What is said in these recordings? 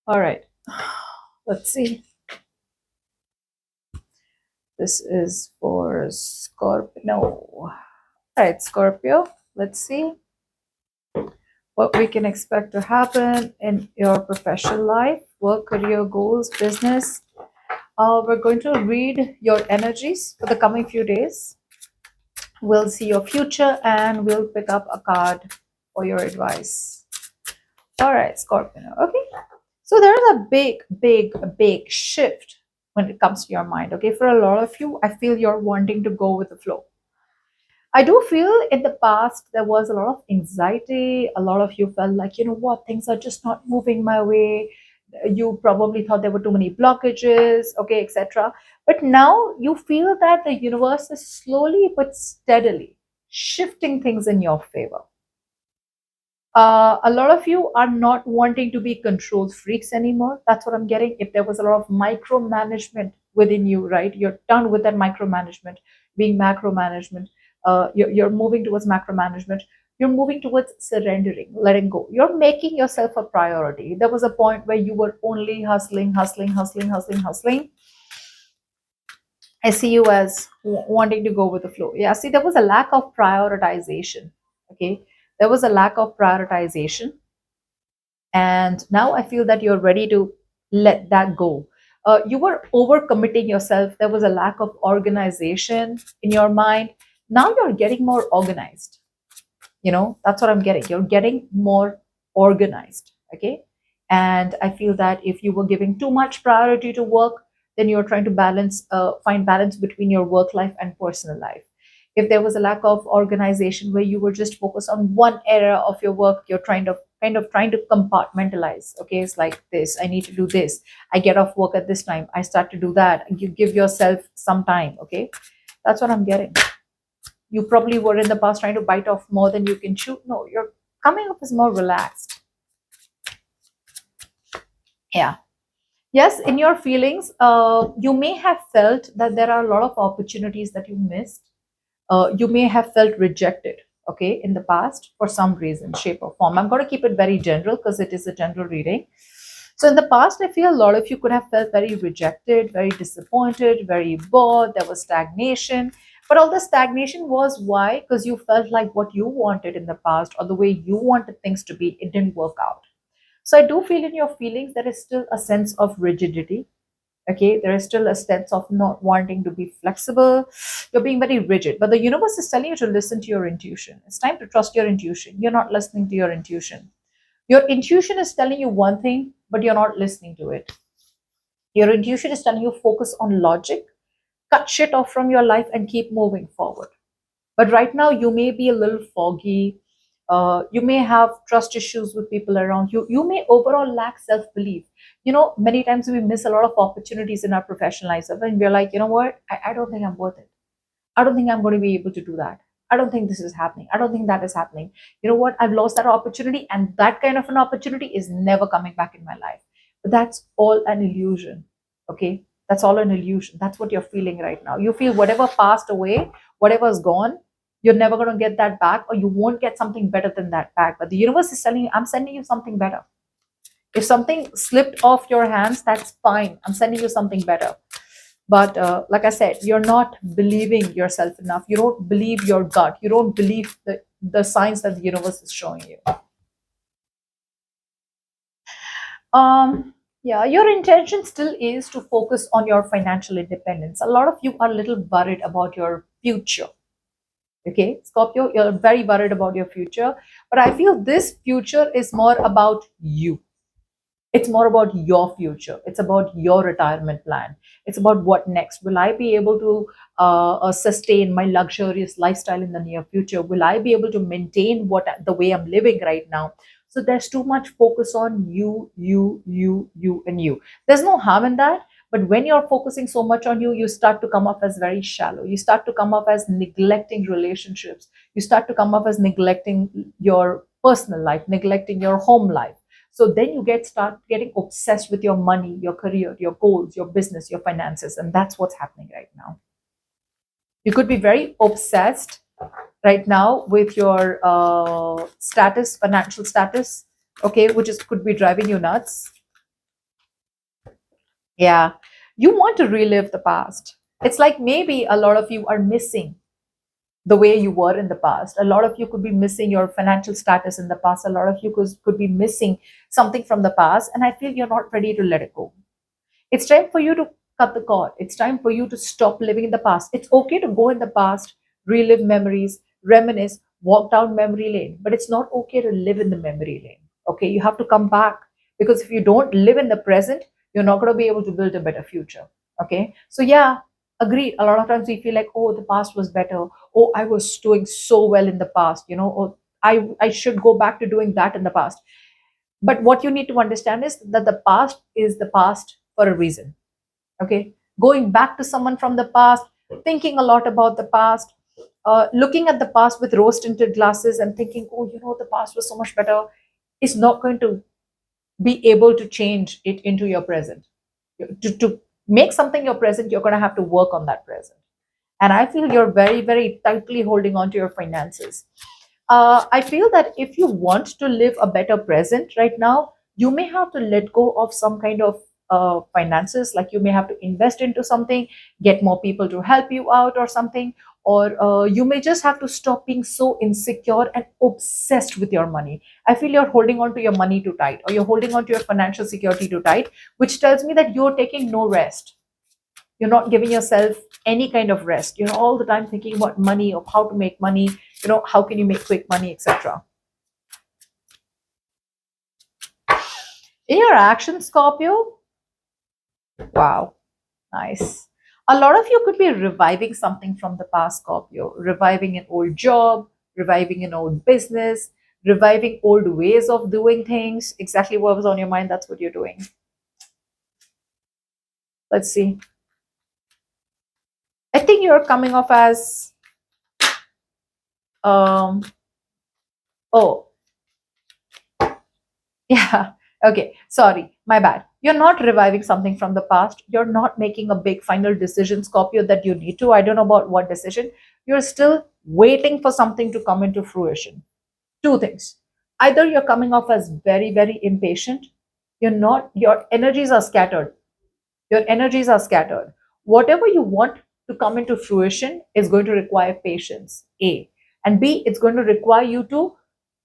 All right. Let's see. This is for Scorpio. No. All right, Scorpio. Let's see what we can expect to happen in your professional life, work, career, goals, business. We're going to read your energies for the coming few days. We'll see your future and we'll pick up a card for your advice. All right, Scorpio. Okay. So there's a big shift when it comes to your mind. Okay. For a lot of you, I feel you're wanting to go with the flow. I do feel in the past there was a lot of anxiety. A lot of you felt like, you know what, things are just not moving my way. You probably thought there were too many blockages, okay, etc. But now you feel that the universe is slowly but steadily shifting things in your favor. A lot of you are not wanting to be control freaks anymore. That's what I'm getting. If there was a lot of micromanagement within you, right? You're done with that micromanagement, being macro management. You're moving towards macro management. You're moving towards surrendering, letting go. You're making yourself a priority. There was a point where you were only hustling, hustling, hustling, hustling, hustling. I see you as wanting to go with the flow. Yeah, see, there was a lack of prioritization. Okay, there was a lack of prioritization, and now I feel that you're ready to let that go. You were overcommitting yourself. There was a lack of organization in your mind. Now you're getting more organized. That's what I'm getting. You're getting more organized. Okay. And I feel that if you were giving too much priority to work, then you're trying to find balance between your work life and personal life. If there was a lack of organization where you were just focused on one area of your work, you're trying to kind of trying to compartmentalize. Okay, it's like this, I need to do this, I get off work at this time, I start to do that, and you give yourself some time. Okay, that's what I'm getting. You probably were in the past trying to bite off more than you can chew. No, you're coming up as more relaxed. Yeah. Yes, in your feelings, you may have felt that there are a lot of opportunities that you missed. You may have felt rejected, okay, in the past for some reason, shape, or form. I'm going to keep it very general because it is a general reading. So, in the past, I feel a lot of you could have felt very rejected, very disappointed, very bored. There was stagnation. But all the stagnation was why? Because you felt like what you wanted in the past or the way you wanted things to be, it didn't work out. So, I do feel in your feelings there is still a sense of rigidity. Okay, there is still a sense of not wanting to be flexible. You're being very rigid, but the universe is telling you to listen to your intuition. It's time to trust your intuition. You're not listening to your intuition. Your intuition is telling you one thing, but you're not listening to it. Your intuition is telling you focus on logic, cut shit off from your life, and keep moving forward. But right now, you may be a little foggy. You may have trust issues with people around you. You may overall lack self belief. Many times we miss a lot of opportunities in our professional lives, and we're like, you know what? I don't think I'm worth it. I don't think I'm going to be able to do that. I don't think this is happening. I don't think that is happening. You know what? I've lost that opportunity, and that kind of an opportunity is never coming back in my life. But that's all an illusion. Okay? That's all an illusion. That's what you're feeling right now. You feel whatever passed away, whatever's gone, you're never going to get that back, or you won't get something better than that back. But the universe is telling you, I'm sending you something better. If something slipped off your hands, that's fine. I'm sending you something better. But like I said, you're not believing yourself enough. You don't believe your gut. You don't believe the signs that the universe is showing you. Yeah, your intention still is to focus on your financial independence. A lot of you are a little worried about your future. Okay, Scorpio, you're very worried about your future. But I feel this future is more about you. It's more about your future. It's about your retirement plan. It's about what next. Will I be able to sustain my luxurious lifestyle in the near future? Will I be able to maintain what the way I'm living right now? So there's too much focus on you, and you. There's no harm in that. But when you're focusing so much on you, you start to come off as very shallow. You start to come off as neglecting relationships. You start to come off as neglecting your personal life, neglecting your home life. So then you start getting obsessed with your money, your career, your goals, your business, your finances, and that's what's happening right now. You could be very obsessed right now with your status, financial status, okay, which is could be driving you nuts. Yeah. You want to relive the past. It's like maybe a lot of you are missing the way you were in the past. A lot of you could be missing your financial status in the past. A lot of you could be missing something from the past. And I feel you're not ready to let it go. It's time for you to cut the cord. It's time for you to stop living in the past. It's okay to go in the past, relive memories, reminisce, walk down memory lane, but it's not okay to live in the memory lane. Okay, you have to come back, because if you don't live in the present, you're not going to be able to build a better future. Okay, so yeah, agreed. A lot of times we feel like, oh, the past was better. Oh, I was doing so well in the past. Or I should go back to doing that in the past. But what you need to understand is that the past is the past for a reason. Okay, going back to someone from the past, thinking a lot about the past, looking at the past with rose tinted glasses and thinking, oh, the past was so much better, is not going to be able to change it into your present. To make something your present, you're going to have to work on that present. And I feel you're very, very tightly holding on to your finances. I feel that if you want to live a better present right now, you may have to let go of some kind of finances, like you may have to invest into something, get more people to help you out or something, or you may just have to stop being so insecure and obsessed with your money. I feel you're holding on to your money too tight, or you're holding on to your financial security too tight, which tells me that you're taking no rest. You're not giving yourself any kind of rest. You're all the time thinking about money, of how to make money, how can you make quick money, etc. In your action, Scorpio, wow, nice. A lot of you could be reviving something from the past, Scorpio, reviving an old job, reviving an old business, reviving old ways of doing things. Exactly what was on your mind, that's what you're doing. Let's see. I think you're coming off as, um, oh, yeah. Okay. Sorry. My bad. You're not reviving something from the past. You're not making a big final decision, Scorpio, that you need to. I don't know about what decision. You're still waiting for something to come into fruition. Two things. Either you're coming off as very, very impatient. You're not, your energies are scattered. Your energies are scattered. Whatever you want to come into fruition is going to require patience, A. And B, it's going to require you to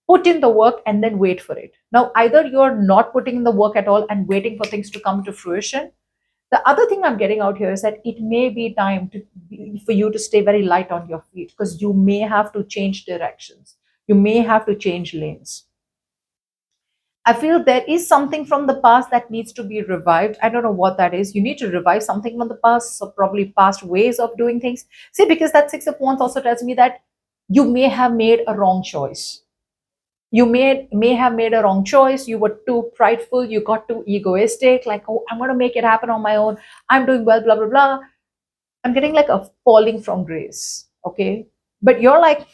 put in the work and then wait for it. Now, either you're not putting in the work at all and waiting for things to come to fruition. The other thing I'm getting out here is that it may be time for you to stay very light on your feet, because you may have to change directions. You may have to change lanes. I feel there is something from the past that needs to be revived. I don't know what that is. You need to revive something from the past, so probably past ways of doing things. See, because that Six of Wands also tells me that you may have made a wrong choice. You may have made a wrong choice. You were too prideful. You got too egoistic. Like, oh, I'm going to make it happen on my own. I'm doing well, blah blah blah. I'm getting like a falling from grace. Okay, but you're like,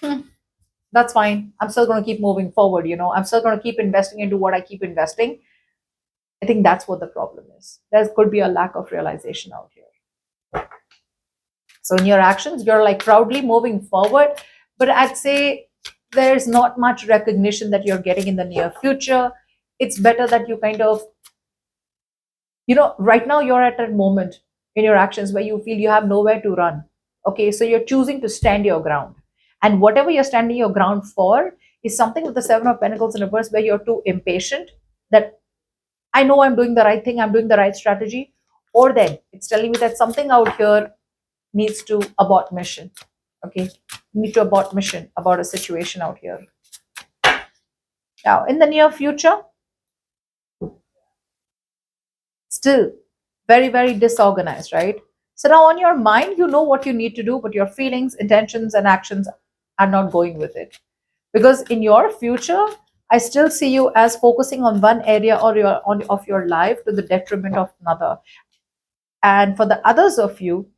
that's fine. I'm still going to keep moving forward. I'm still going to keep investing into what I keep investing. I think that's what the problem is. There could be a lack of realization out here. So in your actions, you're like proudly moving forward, but I'd say there's not much recognition that you're getting in the near future. It's better that you kind of, right now you're at a moment in your actions where you feel you have nowhere to run. Okay, so you're choosing to stand your ground. And whatever you're standing your ground for is something with the Seven of Pentacles in reverse, where you're too impatient that I know I'm doing the right thing, I'm doing the right strategy. Or then it's telling me that something out here needs to abort mission. Okay, need to abort mission about a situation out here. Now, in the near future, still very, very disorganized, right? So now on your mind, you know what you need to do, but your feelings, intentions, and actions are not going with it. Because in your future, I still see you as focusing on one area or of your life to the detriment of another. And for the others of you,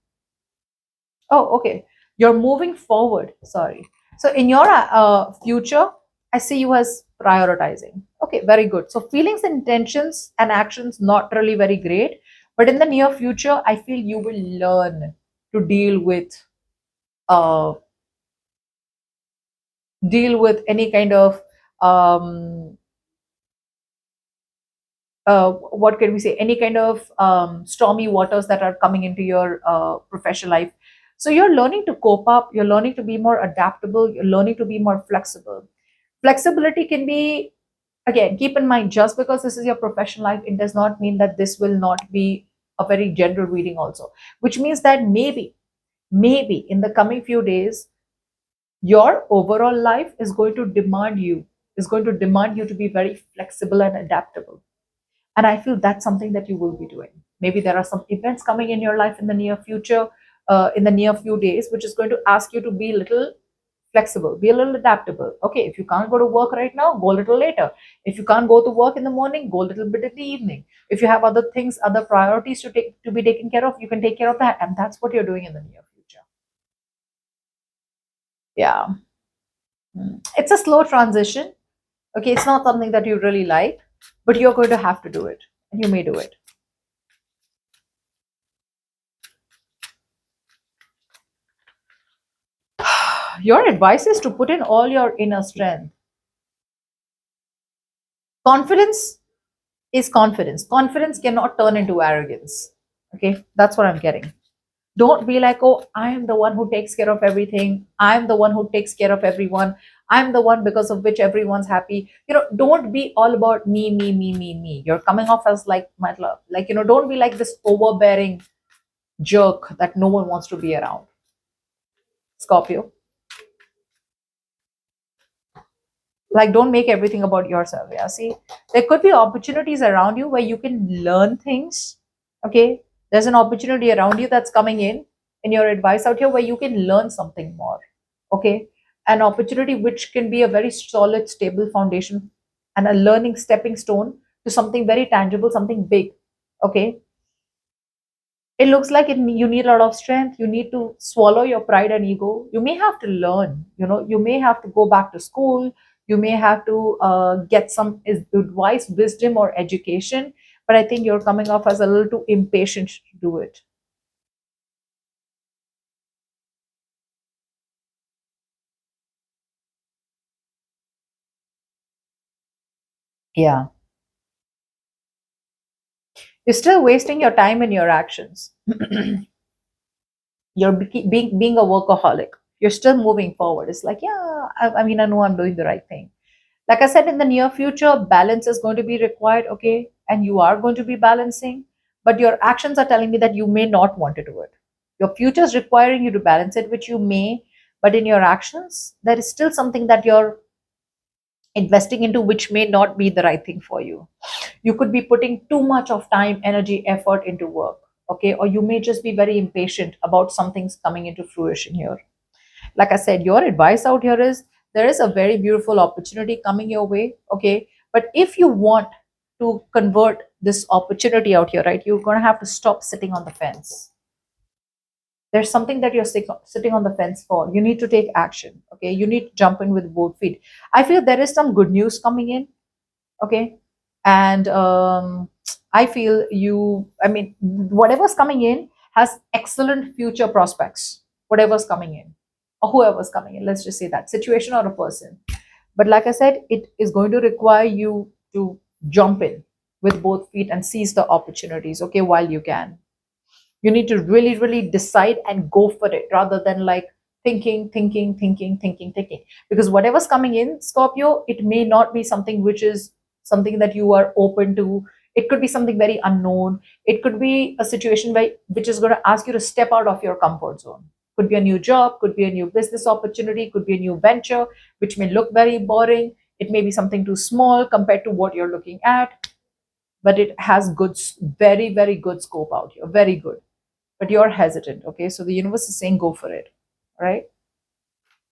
oh, okay. You're moving forward. Sorry. So in your future, I see you as prioritizing. Okay, very good. So feelings, intentions, and actions not really very great, but in the near future, I feel you will learn to uh, deal with any kind of um, what can we say, any kind of stormy waters that are coming into your professional life. So you're learning to cope up, you're learning to be more adaptable, you're learning to be more flexible. Flexibility can be, again, keep in mind, just because this is your professional life, it does not mean that this will not be a very general reading also, which means that maybe in the coming few days, your overall life is going to demand you to be very flexible and adaptable. And I feel that's something that you will be doing. Maybe there are some events coming in your life in the near future, in the near few days, which is going to ask you to be a little flexible, be a little adaptable. Okay, if you can't go to work right now, go a little later. If you can't go to work in the morning, go a little bit in the evening. If you have other things, other priorities to be taken care of, you can take care of that. And that's what you're doing in the near future. Yeah. It's a slow transition. Okay, it's not something that you really like, but you're going to have to do it. And you may do it. Your advice is to put in all your inner strength. Confidence is confidence. Confidence cannot turn into arrogance. Okay, that's what I'm getting. Don't be like, oh, I am the one who takes care of everything. I'm the one who takes care of everyone. I'm the one because of which everyone's happy. Don't be all about me, me, me, me, me. You're coming off as like my love. Like, don't be like this overbearing jerk that no one wants to be around. Scorpio. Like, don't make everything about yourself. Yeah, see, there could be opportunities around you where you can learn things. Okay, there's an opportunity around you that's coming in your advice out here where you can learn something more. Okay, an opportunity which can be a very solid stable foundation and a learning stepping stone to something very tangible, something big. Okay, it looks like you need a lot of strength. You need to swallow your pride and ego. You may have to learn. You may have to go back to school. You may have to get some advice, wisdom, or education. But I think you're coming off as a little too impatient to do it. Yeah, you're still wasting your time in your actions. You're being a workaholic. You're still moving forward. It's like, yeah, I mean, I know I'm doing the right thing. Like I said, in the near future, balance is going to be required, okay? And you are going to be balancing, but your actions are telling me that you may not want to do it. Your future is requiring you to balance it, which you may, but in your actions, there is still something that you're investing into which may not be the right thing for you. You could be putting too much of time, energy, effort into work, okay? Or you may just be very impatient about something's coming into fruition here. Like I said, your advice out here is there is a very beautiful opportunity coming your way. Okay. But if you want to convert this opportunity out here, right, you're going to have to stop sitting on the fence. There's something that you're sitting on the fence for. You need to take action. Okay. You need to jump in with both feet. I feel there is some good news coming in. Okay. And I feel I mean, whatever's coming in has excellent future prospects. Whatever's coming in, or whoever's coming in, let's just say that situation or a person. But like I said, it is going to require you to jump in with both feet and seize the opportunities, okay, while you can. You need to really, really decide and go for it rather than like thinking. Because whatever's coming in, Scorpio, it may not be something which is something that you are open to. It could be something very unknown. It could be a situation which is going to ask you to step out of your comfort zone. Could be a new job, could be a new business opportunity, could be a new venture, which may look very boring. It may be something too small compared to what you're looking at, but it has very, very good scope out here. Very good, but you're hesitant. Okay, so the universe is saying go for it. Right.